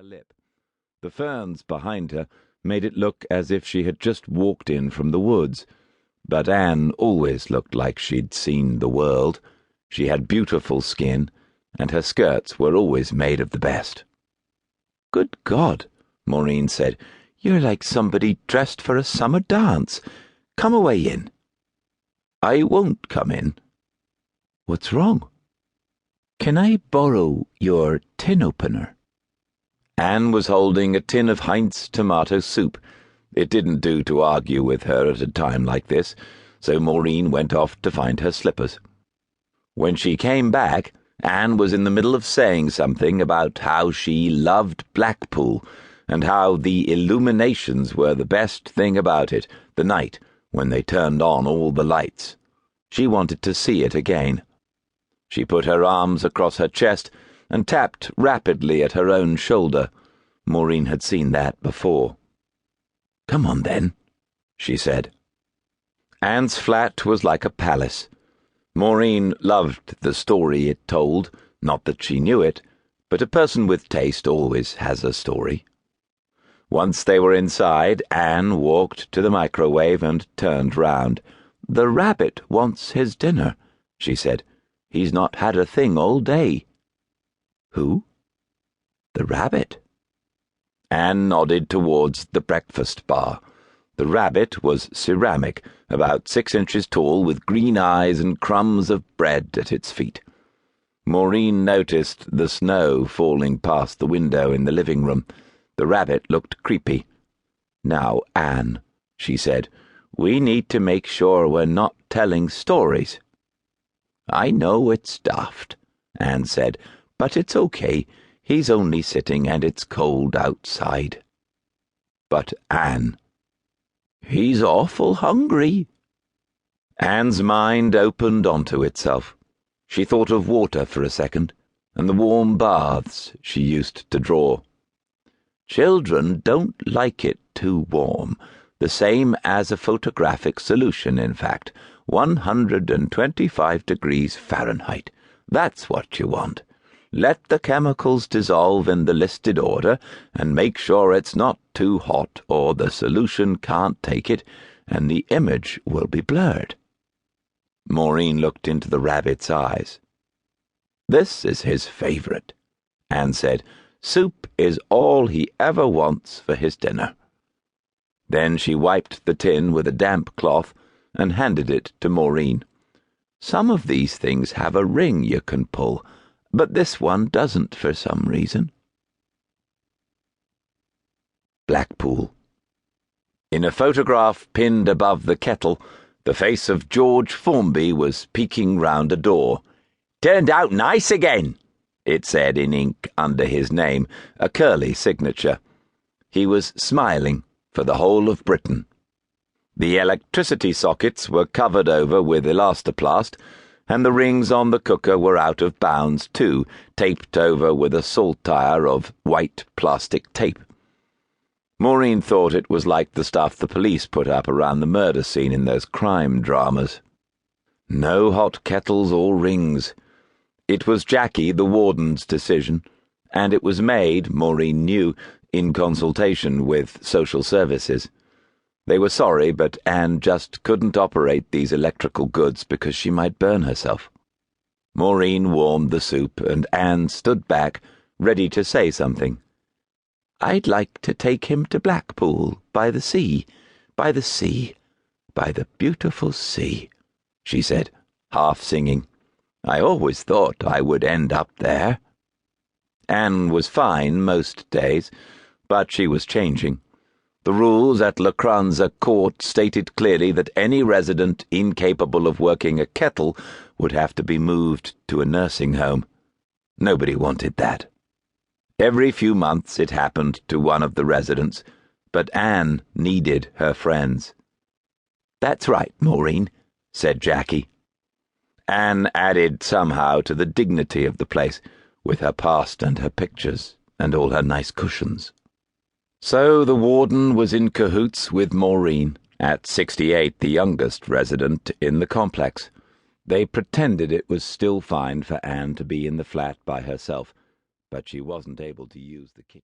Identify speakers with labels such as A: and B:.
A: lip. The ferns behind her made it look as if she had just walked in from the woods, but Anne always looked like she'd seen the world. She had beautiful skin, and her skirts were always made of the best. "Good God," Maureen said, "you're like somebody dressed for a summer dance. Come away in." "I won't come in." "What's wrong?" "Can I borrow your tin opener?" Anne was holding a tin of Heinz tomato soup. It didn't do to argue with her at a time like this, so Maureen went off to find her slippers. When she came back, Anne was in the middle of saying something about how she loved Blackpool and how the illuminations were the best thing about it, the night when they turned on all the lights. She wanted to see it again. She put her arms across her chest and tapped rapidly at her own shoulder. Maureen had seen that before. "Come on, then," she said. Anne's flat was like a palace. Maureen loved the story it told, not that she knew it, but a person with taste always has a story. Once they were inside, Anne walked to the microwave and turned round. "The rabbit wants his dinner," she said. "He's not had a thing all day." "Who?" "The rabbit." Anne nodded towards the breakfast bar. The rabbit was ceramic, about 6 inches tall, with green eyes and crumbs of bread at its feet. Maureen noticed the snow falling past the window in the living room. The rabbit looked creepy. "Now, Anne," she said, "we need to make sure we're not telling stories." "I know it's daft," Anne said, "but it's okay. He's only sitting and it's cold outside." "But, Anne—" "He's awful hungry." Anne's mind opened onto itself. She thought of water for a second, and the warm baths she used to draw. Children don't like it too warm, the same as a photographic solution, in fact. 125 degrees Fahrenheit. That's what you want. Let the chemicals dissolve in the listed order, and make sure it's not too hot, or the solution can't take it, and the image will be blurred. Maureen looked into the rabbit's eyes. "This is his favourite," Anne said. "Soup is all he ever wants for his dinner." Then she wiped the tin with a damp cloth and handed it to Maureen. "Some of these things have a ring you can pull, but this one doesn't for some reason." Blackpool. In a photograph pinned above the kettle, the face of George Formby was peeking round a door. "Turned out nice again," it said in ink under his name, a curly signature. He was smiling for the whole of Britain. The electricity sockets were covered over with elastoplast, and the rings on the cooker were out of bounds too, taped over with a saltire of white plastic tape. Maureen thought it was like the stuff the police put up around the murder scene in those crime dramas. No hot kettles or rings. It was Jackie, the warden's decision, and it was made, Maureen knew, in consultation with social services. They were sorry, but Anne just couldn't operate these electrical goods because she might burn herself. Maureen warmed the soup, and Anne stood back, ready to say something. "I'd like to take him to Blackpool, by the sea, by the sea, by the beautiful sea," she said, half singing. "I always thought I would end up there." Anne was fine most days, but she was changing. The rules at Lacranza Court stated clearly that any resident incapable of working a kettle would have to be moved to a nursing home. Nobody wanted that. Every few months it happened to one of the residents, but Anne needed her friends. "That's right, Maureen," said Jackie. Anne added somehow to the dignity of the place, with her past and her pictures and all her nice cushions. So the warden was in cahoots with Maureen, at 68 the youngest resident in the complex. They pretended it was still fine for Anne to be in the flat by herself, but she wasn't able to use the kitchen.